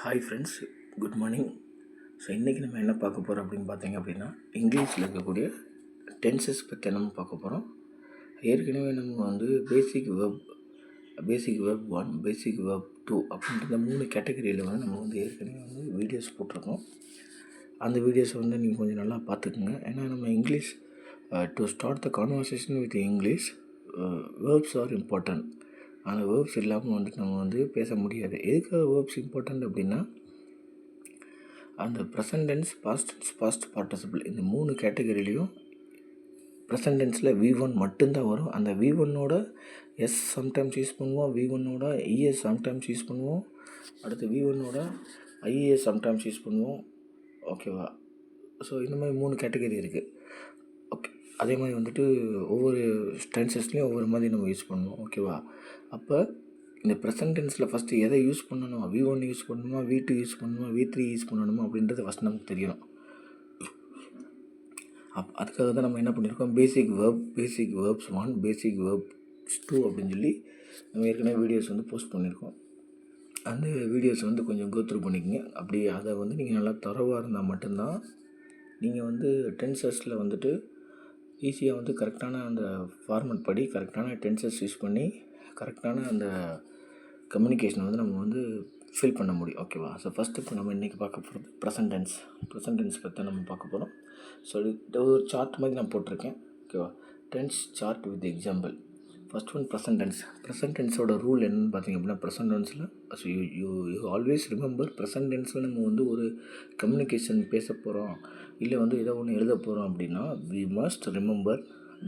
Hi friends, good morning. So இன்றைக்கி நம்ம என்ன பார்க்க போகிறோம் அப்படின்னு பார்த்தீங்க அப்படின்னா, இங்கிலீஷில் இருக்கக்கூடிய டென்சஸ் பற்றி நம்ம பார்க்க போகிறோம். ஏற்கனவே நம்ம வந்து பேசிக் வெர்ப் 1, பேசிக் வெர்ப் 2 அப்படின்ற இந்த 3 கேட்டகரியில் வந்து நம்ம வந்து ஏற்கனவே வந்து வீடியோஸ் போட்டிருக்கோம். அந்த வீடியோஸை வந்து நீங்கள் கொஞ்சம் நல்லா பார்த்துக்குங்க. ஏன்னா நம்ம English to start the conversation with English verbs are important. அந்த வேர்ப்ஸ் இல்லாமல் வந்துட்டு நம்ம வந்து பேச முடியாது. எதுக்காக வேர்ப்ஸ் இம்பார்ட்டன்ட் அப்படின்னா, அந்த present tense, past tense, past participle இந்த 3 கேட்டகரியிலையும் ப்ரெசன்ட் டென்ஸில் V1 மட்டும்தான் வரும். அந்த V1ஓட எஸ் சம்டைம்ஸ் யூஸ் பண்ணுவோம், V1ஓட ES சம்டைம்ஸ் யூஸ் பண்ணுவோம், அடுத்து V1ஓட IES சம்டைம்ஸ் யூஸ் பண்ணுவோம். ஓகேவா? ஸோ இந்த மாதிரி 3 கேட்டகரி இருக்குது. ஓகே, அதே மாதிரி வந்துட்டு ஒவ்வொரு டென்சஸ்லேயும் ஒவ்வொரு மாதிரி நம்ம யூஸ் பண்ணுவோம். ஓகேவா? அப்போ இந்த ப்ரெசன்ட் டென்ஸில் ஃபஸ்ட்டு எதை யூஸ் பண்ணணும், V1 யூஸ் பண்ணணுமா, V2 யூஸ் பண்ணணுமா, V3 யூஸ் பண்ணணுமா அப்படின்றது ஃபஸ்ட் நமக்கு தெரியணும். அதுக்காக தான் நம்ம என்ன பண்ணியிருக்கோம், பேசிக் வேர்ப்ஸ் 1, பேசிக் வேர்ப்ஸ் 2 அப்படின்னு சொல்லி நம்ம ஏற்கனவே வீடியோஸ் வந்து போஸ்ட் பண்ணியிருக்கோம். அந்த வீடியோஸ் வந்து கொஞ்சம் கோத்ரூ பண்ணிக்கோங்க. அப்படி அதை வந்து நீங்கள் நல்லா தரவாக இருந்தால் மட்டும்தான் நீங்கள் வந்து டென்சஸில் வந்துட்டு ஈஸியாக வந்து கரெக்டான அந்த ஃபார்மட் படி கரெக்டான டென்சஸ் யூஸ் பண்ணி கரெக்டான அந்த கம்யூனிகேஷனை வந்து நம்ம வந்து ஃபில் பண்ண முடியும். ஓகேவா? ஸோ ஃபஸ்ட்டு இப்போ நம்ம இன்றைக்கி பார்க்க போகிறது ப்ரெசன்ட் டென்ஸ் பற்றி நம்ம பார்க்க போகிறோம். ஸோ ஒரு சார்ட் மாதிரி நான் போட்டிருக்கேன். ஓகேவா? Tense chart with example. First one present டென்ஸோட ரூல் என்னென்னு பார்த்தீங்க அப்படின்னா, ப்ரெசன்ட் டென்ஸில் so you always remember, present டென்ஸில் நம்ம வந்து ஒரு கம்யூனிகேஷன் பேச போகிறோம், இல்லை வந்து ஏதோ ஒன்று எழுத போகிறோம் அப்படின்னா, we must remember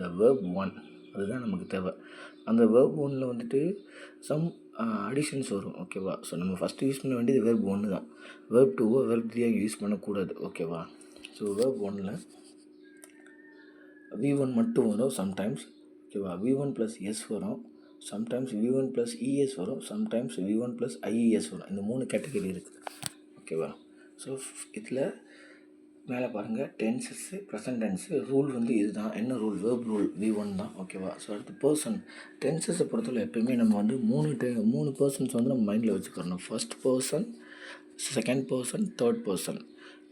the verb 1. அதுதான் நமக்கு தேவை. அந்த வேர்ப் 1ல் வந்துட்டு சம் அடிஷன்ஸ் வரும். ஓகேவா? ஸோ நம்ம ஃபஸ்ட்டு யூஸ் பண்ண வேண்டியது வேர்ப் 1 தான். வேர்ப் 2 வேர்ப் 3 யூஸ் பண்ணக்கூடாது. ஓகேவா? ஸோ வேர்ப் 1ல் V1 மட்டும் வரும் சம்டைம்ஸ். ஓகேவா? V1 ப்ளஸ் எஸ் வரும், சம்டைம்ஸ் V1 ப்ளஸ் ES வரும், சம்டைம்ஸ் V1 ப்ளஸ் IES வரும். இந்த 3 கேட்டகரி இருக்குது. ஓகேவா? ஸோ இதில் மேலே பாருங்கள், டென்சஸ்ஸு, ப்ரெசன்ட் டென்ஸு ரூல் வந்து இதுதான். என்ன ரூல்? வேர்ப் ரூல் V1 தான். ஓகேவா? ஸோ அடுத்து பர்சன். டென்சஸை பொறுத்தவரை எப்போயுமே நம்ம வந்து 3 பர்சன்ஸ் வந்து நம்ம மைண்டில் வச்சுக்கிறணும். First person, second person, third person.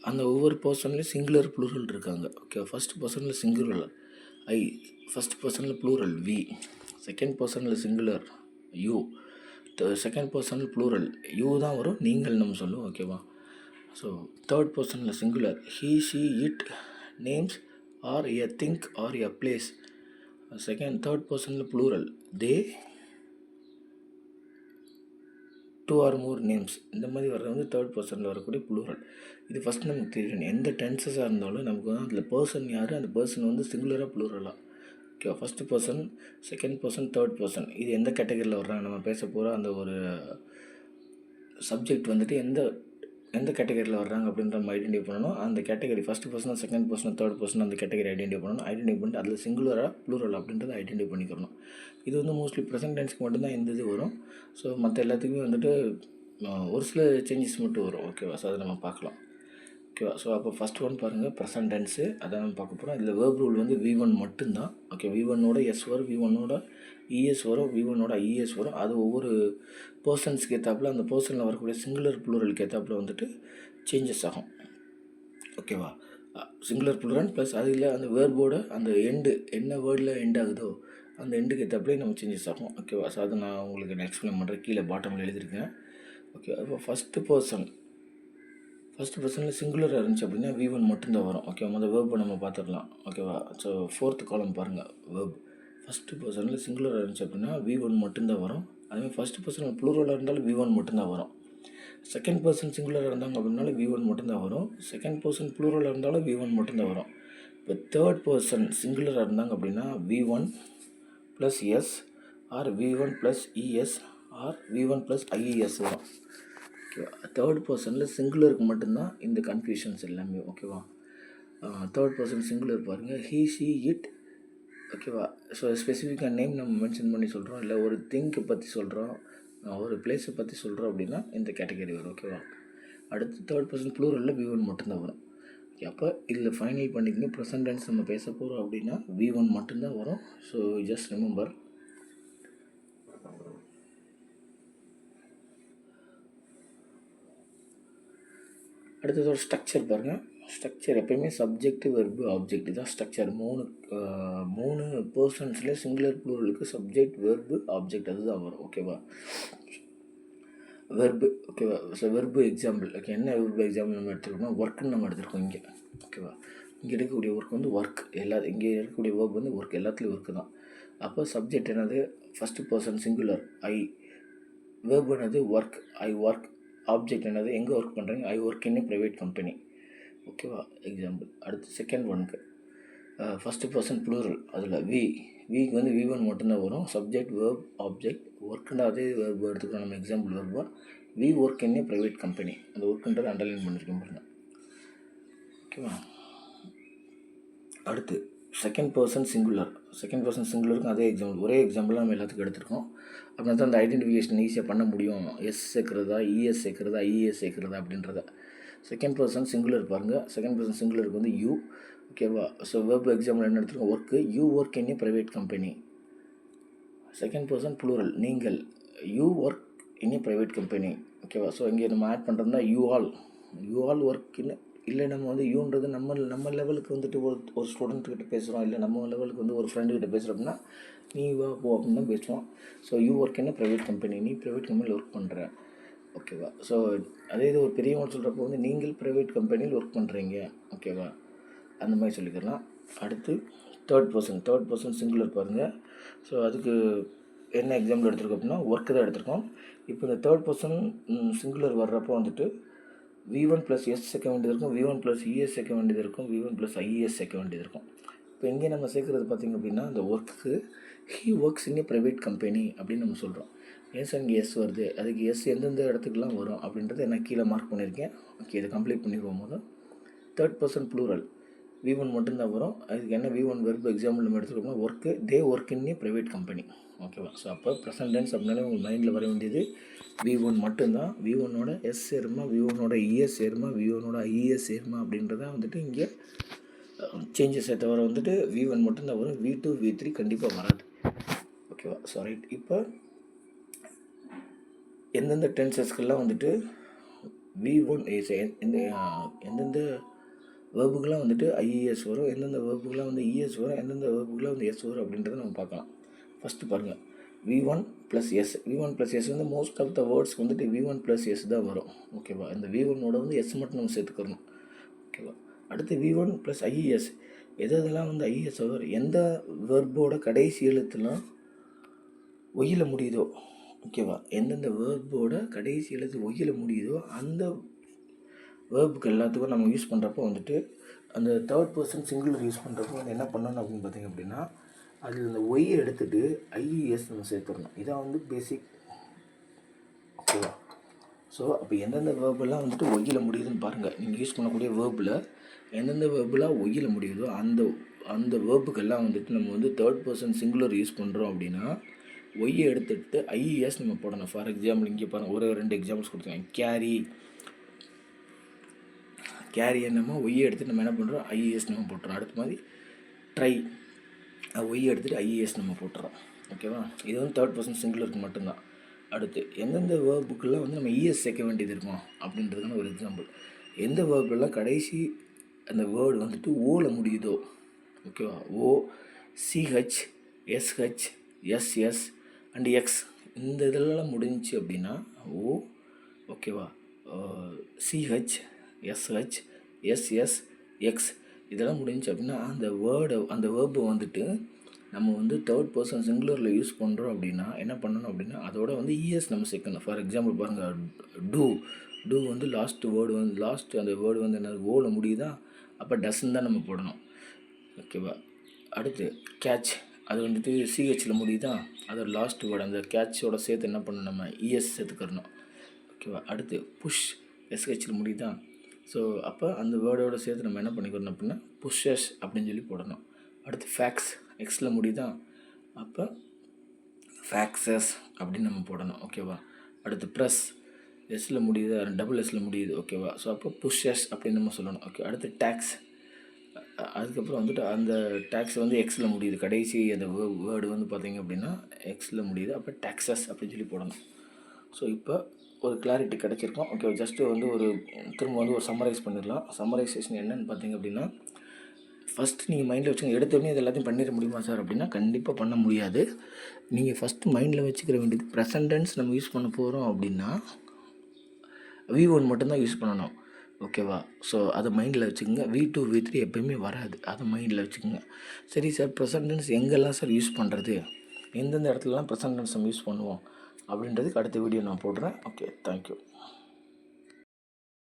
அந்த ஒவ்வொரு பர்சன்லேயும் சிங்குலர் ப்ளூரல் இருக்காங்க. ஓகே, ஃபஸ்ட் பர்சனில் சிங்குலர் ஐ, ஃபஸ்ட் பர்சனில் ப்ளூரல் வி, செகண்ட் பர்சனில் சிங்குலர் யூ, செகண்ட் பர்சனில் ப்ளூரல் யூ தான் வரும், நீங்கள் நம்ம சொல்லுவோம். ஓகேவா? ஸோ தேர்ட் பர்சனில் singular he, she, it, names or a thing or a place. Third பர்சனில் plural they, 2 or more names. இந்த மாதிரி வர்றது வந்து தேர்ட் பர்சனில் வரக்கூடிய ப்ளூரல். இது ஃபஸ்ட் நமக்கு தெரியணும். எந்த டென்சஸாக இருந்தாலும் நமக்கு வந்து அதில் பர்சன் யார், அந்த பர்சன் வந்து சிங்குலராக ப்ளூரலாக. Okay, first person, second person, third person, இது எந்த கேட்டகரியில் வர்றாங்க, நம்ம பேச போகிற அந்த ஒரு சப்ஜெக்ட் வந்துட்டு எந்த கேட்டகரியில் வர்றாங்க அப்படின்ற நம்ம ஐடென்டிஃபை பண்ணணும். அந்த category first person, second person, third person அந்த கேட்டகரி ஐடென்டிஃபை பண்ணணும். ஐடென்டிஃபை பண்ணிட்டு அதில் சிங்குலராக ப்ளூரல் அப்படின்றத ஐடென்டிஃபை பண்ணிக்கிறணும். இது வந்து மோஸ்ட்லி ப்ரெசன்ட் டென்ஸ்க்கு மட்டும்தான் இந்த இது வரும். ஸோ மற்ற எல்லாத்துக்குமே வந்துட்டு ஒரு சில சேஞ்சஸ் மட்டும் வரும். ஓகேவா? ஸோ அதை நம்ம பார்க்கலாம். ஓகேவா? ஸோ அப்போ ஃபஸ்ட் ஒன் பாருங்கள், ப்ரெசன்ட் டென்ஸு, அதான் நம்ம பார்க்க போகிறோம். இதில் வேர்ப் ரூல் வந்து V1 மட்டும்தான். ஓகே, V1ஓட எஸ் வரும், V1ஓட ES வரும், V1ஓட IES வரும். அது ஒவ்வொரு பர்சன்ஸ்க்கு ஏற்றாப்புல அந்த பர்சனில் வரக்கூடிய சிங்குலர் ப்ளூரலுக்கு ஏற்றாப்புல வந்துட்டு சேஞ்சஸ் ஆகும். ஓகேவா? சிங்குலர் ப்ளூரல் ப்ளஸ் அதில் அந்த வேர்போட அந்த எண்டு என்ன வேர்டில் எண்ட் ஆகுதோ அந்த எண்டுக்கு ஏற்றாப்புலேயே நம்ம சேஞ்சஸ் ஆகும். ஓகேவா? ஸோ அதை நான் உங்களுக்கு நான் எக்ஸ்பிளைன் பண்ணுறேன். கீழே பாட்டமில் எழுதியிருக்கேன். ஓகே, அப்போ ஃபஸ்ட்டு பர்சனில் சிங்குலராக இருந்துச்சு அப்படின்னா V1 மட்டும்தான் வரும். ஓகே, முதல் வேர்பை நம்ம பார்த்துடலாம். ஓகேவா? ஸோ ஃபோர்த்து காலம் பாருங்கள், வேர்ப் ஃபஸ்ட்டு பர்சனில் சிங்குலராக இருந்துச்சு அப்படின்னா V1 மட்டும்தான் வரும். அதேமாதிரி ஃபஸ்ட்டு பர்சனில் ப்ளூரலாக இருந்தாலும் V1 மட்டும்தான் வரும். செகண்ட் பர்சன் சிங்குலராக இருந்தாங்க அப்படின்னாலும் V1 மட்டும்தான் வரும். செகண்ட் பர்சன் ப்ளூரலாக இருந்தாலும் V1 மட்டும்தான் வரும். இப்போ தேர்ட் பர்சன் சிங்குலராக இருந்தாங்க அப்படின்னா V1 plus S or V1 plus ES or V1 plus IES வரும். ஓகேவா? தேர்ட் பர்சனில் சிங்குலருக்கு மட்டும்தான் இந்த கன்ஃபியூஷன்ஸ் எல்லாமே. ஓகேவா? தேர்ட் பர்சன் சிங்குலர் பாருங்கள், ஹீ, ஷீ, இட். ஓகேவா? ஸோ ஸ்பெசிஃபிக்காக நேம் நம்ம மென்ஷன் பண்ணி சொல்கிறோம், இல்லை ஒரு திங்கை பற்றி சொல்கிறோம், ஒரு பிளேஸை பற்றி சொல்கிறோம் அப்படின்னா இந்த கேட்டகரி வரும். ஓகேவா? அடுத்து தேர்ட் பர்சன் ப்ளூரலில் V1 மட்டும்தான் வரும். ஓகே, அப்போ இதில் ஃபைனல் பண்ணிக்கங்க. ப்ரெசன்ட் டென்ஸ் நம்ம பேச போகிறோம் அப்படின்னா V1 மட்டும்தான் வரும். So just remember. அடுத்தது ஒரு ஸ்ட்ரக்சர் பாருங்கள். ஸ்ட்ரக்சர் எப்பயுமே சப்ஜெக்ட் வெர்பு ஆப்ஜெக்ட் தான் ஸ்ட்ரக்சர். மூணு பர்சன்ஸில் சிங்குலர் ப்ளூரலுக்கு சப்ஜெக்ட் வெர்பு ஆப்ஜெக்ட் அதுதான் வரும். ஓகேவா? வெர்பு ஓகேவா? ஸோ வெர்பு எக்ஸாம்பிள் ஓகே, என்ன வெர்பு எக்ஸாம்பிள் நம்ம எடுத்துருக்கோம்னா ஒர்க்குன்னு நம்ம எடுத்துருக்கோம் இங்கே. ஓகேவா? இங்கே இருக்கக்கூடிய ஒர்க் வந்து ஒர்க், இங்கே இருக்கக்கூடிய வேர்ப் வந்து ஒர்க், எல்லாத்துலேயும் ஒர்க்கு தான். அப்போ சப்ஜெக்ட் என்னது? ஃபஸ்ட்டு பர்சன் சிங்குலர் ஐ. வேர்ப் என்னது? Work, I work. ஆப்ஜெக்ட் என்னது? எங்கே ஒர்க் பண்ணுறீங்க? I work in private company. ஓகேவா? எக்ஸாம்பிள். அடுத்து செகண்ட் ஒனுக்கு ஃபஸ்ட்டு பர்சன் ப்ளூரல், அதில் விக்கு வந்து V1 மட்டும்தான் வரும். Subject verb object. ஒர்க்குன்ற அதே வேர்ப் எடுத்துக்கலாம் நம்ம எக்ஸாம்பிள் வேர்பாக. We work in private company. அந்த ஒர்க்குன்றதை அண்டர்லைன் பண்ணியிருக்கேன் பாருங்க. ஓகேவா? அடுத்து second person singular. Second person சிங்குலருக்கும் அதே எக்ஸாம்பிள், ஒரே எக்ஸாம்பிளாக நம்ம எல்லாத்துக்கும் எடுத்துருக்கோம். அப்படின்னா தான் அந்த ஐடென்டிஃபிகேஷன் ஈஸியாக பண்ண முடியும். எஸ் சேர்க்குறதா, இஎஸ் சேர்க்குறதா, ஐஇஎஸ் சேர்க்குறதா அப்படின்றத. செகண்ட் பர்சன் சிங்குலர் பாருங்கள். செகண்ட் பர்சன் சிங்குலருக்கு வந்து யூ. ஓகேவா? ஸோ வேர்ப் எக்ஸாம்பிள் என்ன எடுத்துருக்கோம்? Work, you work in private company. Second person plural நீங்கள், you work in private company. ஓகேவா? ஸோ இங்கே நம்ம ஆட் பண்ணுறதுனா யூ ஆல் ஒர்க் இன். இல்லை நம்ம வந்து யூன்றது நம்ம லெவலுக்கு வந்துட்டு ஒரு ஸ்டூடெண்ட்கிட்ட பேசுகிறோம், இல்லை நம்ம லெவலுக்கு வந்து ஒரு ஃப்ரெண்டுக்கிட்ட பேசுகிறோம் அப்படின்னா நீ வா போ அப்படின்னு தான் பேசுவோம். So you work in private company, நீ ப்ரைவேட் கம்பெனியில் ஒர்க் பண்ணுற. ஓகேவா? ஸோ அதே இது ஒரு பெரியவங்க சொல்கிறப்போ வந்து நீங்கள் ப்ரைவேட் கம்பெனியில் ஒர்க் பண்ணுறீங்க. ஓகேவா? அந்த மாதிரி சொல்லிக்கலாம். அடுத்து தேர்ட் பர்சன் சிங்குலர் பாருங்கள். ஸோ அதுக்கு என்ன எக்ஸாம்பிள் எடுத்துருக்கோம் அப்படின்னா ஒர்க்கு தான் எடுத்திருக்கோம். இப்போ இந்த தேர்ட் பர்சன் சிங்குலர் வர்றப்போ வந்துட்டு V1 + S சேர்க்க வேண்டியது இருக்கும், V1 + ES சேர்க்க வேண்டியது இருக்கும், V1 + IES சேர்க்க வேண்டியது இருக்கும். இப்போ இங்கே நம்ம சேர்க்குறது பார்த்திங்க அப்படின்னா இந்த work he works in private company அப்படின்னு நம்ம சொல்கிறோம். ஏன் சார் இங்கே எஸ் வருது? அதுக்கு எஸ் எந்தெந்த இடத்துக்குலாம் வரும் அப்படின்றத நான் கீழே மார்க் பண்ணியிருக்கேன். ஓகே, இதை கம்ப்ளீட் பண்ணிடுவோம். போது தேர்ட் பர்சன் ப்ளூரல் V1 மட்டும்தான் வரும். அதுக்கு என்ன V1 வெர்பு எக்ஸாம்பிள் நம்ம எடுத்துக்கிட்டோம்னா work, they work in private company. ஓகேவா? ஸோ அப்போ ப்ரெசன்ட் டென்ஸ் அப்படின்னாலே உங்கள் மைண்டில் வர வேண்டியது V1 மட்டும்தான். V1ஓட எஸ் சேருமா, V1ஓட இஎஸ் சேருமா, V1ஓட ஐஇஎஸ் சேருமா அப்படின்றத வந்துட்டு இங்கே சேஞ்சஸை தவிர வந்துட்டு V1 மட்டும்தான் வரும். V2 V3 கண்டிப்பாக வராது. ஓகேவா? So right. இப்போ எந்தெந்த டென்சஸ்க்கெல்லாம் வந்துட்டு V1 எந்தெந்த வேர்புக்கெலாம் வந்துட்டு ஐஇஎஸ் வரும், எந்தெந்த வேர்புக்கெலாம் வந்து இஎஸ் வரும், எந்தெந்த வேர்புக்கெலாம் வந்து எஸ் வரும் அப்படின்றத நம்ம பார்க்கலாம். ஃபஸ்ட்டு பாருங்கள், V1 + S. V1 + S வந்து மோஸ்ட் ஆஃப் த வேர்ட்ஸ் வந்துட்டு V1 + S தான் வரும். ஓகேவா? இந்த V1ஓட வந்து எஸ் மட்டும் நம்ம சேர்த்துக்கணும். ஓகேவா? அடுத்து V1 + IES. எதெல்லாம் வந்து ஐஇஎஸ் வரும்? எந்த வேர்போட கடைசி எழுத்துலாம் ஒய்யில முடியுதோ. ஓகேவா? எந்தெந்த வேர்போட கடைசி எழுத்து ஒய்யில முடியுதோ அந்த வேர்புக்கு எல்லாத்துக்கும் நம்ம யூஸ் பண்ணுறப்போ வந்துட்டு அந்த தேர்ட் பர்சன் சிங்குலர் யூஸ் பண்ணுறப்போ வந்து என்ன பண்ணணும் அப்படின்னு பார்த்திங்க அப்படின்னா அதில் இந்த ஒய்யை எடுத்துகிட்டு ஐஇஎஸ் நம்ம சேர்த்துடணும். இதான் வந்து பேசிக். ஓகேவா? ஸோ அப்போ எந்தெந்த வேர்பெல்லாம் வந்துட்டு ஒய்யில் முடியுதுன்னு பாருங்கள். நீங்கள் யூஸ் பண்ணக்கூடிய வேர்பில் எந்தெந்த வேர்பெல்லாம் ஒய்யில் முடியுதோ அந்த வேர்புக்கெல்லாம் வந்துட்டு நம்ம வந்து தேர்ட் பர்சன் சிங்குலர் யூஸ் பண்ணுறோம் அப்படின்னா ஒய்யை எடுத்துகிட்டு ஐஇஎஸ் நம்ம போடணும். ஃபார் எக்ஸாம்பிள் இங்கே பாருங்கள், ஒரு 2 எக்ஸாம்பிள்ஸ் கொடுத்துருக்கேன். கேரி என்னமோ ஒய்யை எடுத்துகிட்டு நம்ம என்ன பண்ணுறோம்? ஐஇஎஸ் நம்ம போட்டுறோம். அடுத்த மாதிரி ட்ரை, ஒய்யை எடுத்துகிட்டு ஐஇஎஸ் நம்ம போட்டுறோம். ஓகேவா? இது வந்து தேர்ட் பர்சன் சிங்குலருக்கு மட்டும்தான். அடுத்து எந்தெந்த வேர்புக்கெல்லாம் வந்து நம்ம இஎஸ் சேர்க்க வேண்டியது இருக்கும் அப்படின்றதுக்கான ஒரு எக்ஸாம்பிள். எந்த வேர்பெல்லாம் கடைசி அந்த வேர்டு வந்துட்டு ஓவில் முடியுதோ. ஓகேவா? O, CH, SH, SS and X இந்த இதெல்லாம் முடிஞ்சிச்சு அப்படின்னா ஓ, ஓகேவா, சிஹெச், எஸ்ஹெச், எஸ்எஸ், எக்ஸ் இதெல்லாம் முடிஞ்சிச்சு அப்படின்னா அந்த வேர்பை வந்துட்டு நம்ம வந்து தேர்ட் பர்சன் சிங்குலரில் யூஸ் பண்ணுறோம் அப்படின்னா என்ன பண்ணணும் அப்படின்னா அதோட வந்து இஎஸ் நம்ம சேர்க்கணும். ஃபார் எக்ஸாம்பிள் பாருங்கள், டூ வந்து லாஸ்ட் அந்த வேர்டு வந்து என்ன ஓவில் முடியுதா, அப்போ டஸ்ன்னு தான் நம்ம போடணும். ஓகேவா? அடுத்து கேட்ச், அது வந்துட்டு சிஹெச்சில் முடியுதா, அதோட லாஸ்ட் வேர்டு அந்த கேட்சோட சேர்த்து என்ன பண்ணணும், நம்ம இஎஸ் சேர்த்துக்கிறணும். ஓகேவா? அடுத்து புஷ், எஸ்ஹெச்சில் முடியுதா, ஸோ அப்போ அந்த வேர்டோட சேர்த்து நம்ம என்ன பண்ணிக்கிறோம் அப்படின்னா புஷ்ஷஸ் அப்படின்னு சொல்லி போடணும். அடுத்து ஃபேக்ஸ், எக்ஸில் முடியுதா, அப்போ ஃபேக்ஸஸ் அப்படின்னு நம்ம போடணும். ஓகேவா? அடுத்து ப்ரெஸ், எஸ்ஸில் முடியுது, டபுள் எஸ்ஸில் முடியுது. ஓகேவா? ஸோ அப்போ புஷ்ஷஸ் அப்படின்னு நம்ம சொல்லணும். ஓகே. அடுத்து டேக்ஸ், அதுக்கப்புறம் வந்துட்டு அந்த டேக்ஸ் வந்து எக்ஸில் முடியுது, கடைசி அந்த வேர்டு வந்து பார்த்திங்க அப்படின்னா எக்ஸில் முடியுது, அப்போ டேக்ஸஸ் அப்படின்னு சொல்லி போடணும். ஸோ இப்போ ஒரு கிளாரிட்டி கிடச்சிருக்கோம். ஓகே, ஜஸ்ட்டு வந்து திரும்ப வந்து ஒரு சம்மரைஸ் பண்ணிடலாம். சம்மரைசேஷன் என்னென்னு பார்த்தீங்க அப்படின்னா, ஃபஸ்ட்டு நீங்கள் மைண்டில் வச்சுங்க. எடுத்தோடனே இது எல்லாத்தையும் பண்ணிட முடியுமா சார் அப்படின்னா கண்டிப்பாக பண்ண முடியாது. நீங்கள் ஃபஸ்ட்டு மைண்டில் வச்சுக்கிற வேண்டியது ப்ரெசன்ட் டென்ஸ் நம்ம யூஸ் பண்ண போகிறோம் அப்படின்னா V1 மட்டும்தான் யூஸ் பண்ணணும். ஓகேவா? ஸோ அதை மைண்டில் வச்சுக்கோங்க. V2 V3 எப்போயுமே வராது. அதை மைண்டில் வச்சுக்கோங்க. சரி சார், ப்ரெசன்ட் டென்ஸ் எங்கெல்லாம் சார் யூஸ் பண்ணுறது, எந்தெந்த இடத்துலலாம் ப்ரெசன்ட் டென்ஸ் நம்ம யூஸ் பண்ணுவோம் அப்படின்றதுக்கு அடுத்த வீடியோ நான் போடுறேன். Okay, thank you.